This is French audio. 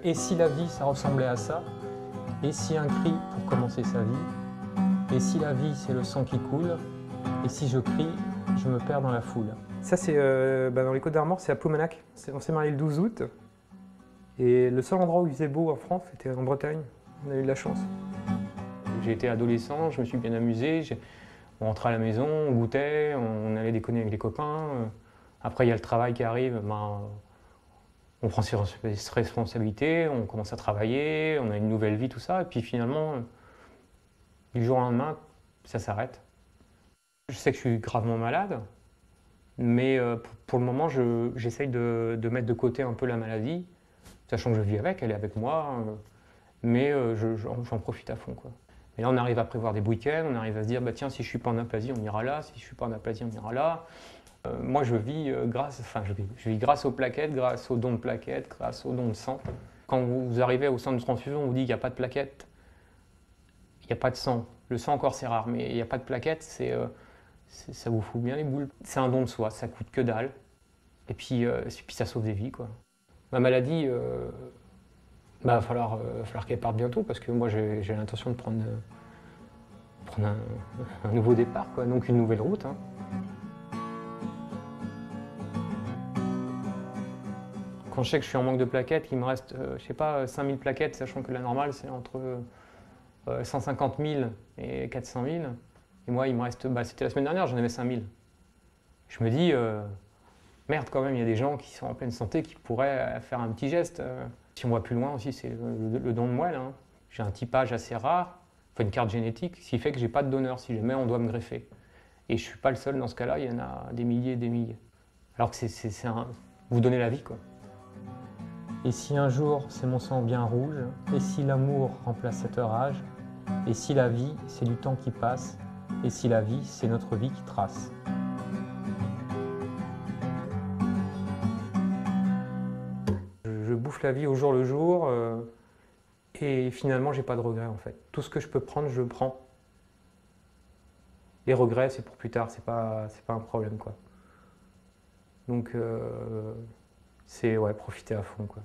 Et si la vie, ça ressemblait à ça? Et si un cri pour commencer sa vie? Et si la vie, c'est le sang qui coule? Et si je crie, je me perds dans la foule? Ça, c'est dans les Côtes-d'Armor, c'est à Ploumanac. On s'est marié le 12 août. Et le seul endroit où il faisait beau en France, c'était en Bretagne. On a eu de la chance. J'ai été adolescent, je me suis bien amusé. On rentrait à la maison, on goûtait, on allait déconner avec les copains. Après, il y a le travail qui arrive. On prend ses responsabilités, on commence à travailler, on a une nouvelle vie, tout ça. Et puis finalement, du jour au lendemain, ça s'arrête. Je sais que je suis gravement malade, mais pour le moment, j'essaye de mettre de côté un peu la maladie, sachant que je vis avec, elle est avec moi, mais j'en profite à fond, quoi. Et là, on arrive à prévoir des week-ends, on arrive à se dire, bah, tiens, si je ne suis pas en aplasie, on ira là, si je ne suis pas en aplasie, on ira là. Moi, je vis grâce aux plaquettes, grâce aux dons de plaquettes, grâce aux dons de sang. Quand vous arrivez au centre de transfusion, on vous dit qu'il n'y a pas de plaquettes, il n'y a pas de sang. Le sang encore c'est rare, mais il n'y a pas de plaquettes, ça vous fout bien les boules. C'est un don de soi, ça coûte que dalle. Et puis ça sauve des vies, quoi. Ma maladie, va falloir qu'elle parte bientôt parce que moi j'ai l'intention de prendre un nouveau départ, quoi, donc une nouvelle route, hein. Quand je sais que je suis en manque de plaquettes, il me reste, je sais pas, 5000 plaquettes, sachant que la normale c'est entre 150 000 et 400 000. Et moi, il me reste, c'était la semaine dernière, j'en avais 5000. Je me dis, merde quand même, il y a des gens qui sont en pleine santé qui pourraient faire un petit geste. Si on voit plus loin aussi, c'est le don de moelle, hein. J'ai un typage assez rare, enfin une carte génétique, ce qui fait que j'ai pas de donneur si jamais on doit me greffer. Et je suis pas le seul dans ce cas-là, il y en a des milliers et des milliers. Alors que vous donnez la vie, quoi. Et si un jour c'est mon sang bien rouge, et si l'amour remplace cette rage, et si la vie c'est du temps qui passe, et si la vie c'est notre vie qui trace. Je bouffe la vie au jour le jour, et finalement j'ai pas de regrets en fait. Tout ce que je peux prendre, je le prends. Les regrets c'est pour plus tard, c'est pas un problème, quoi. Donc c'est profiter à fond, quoi.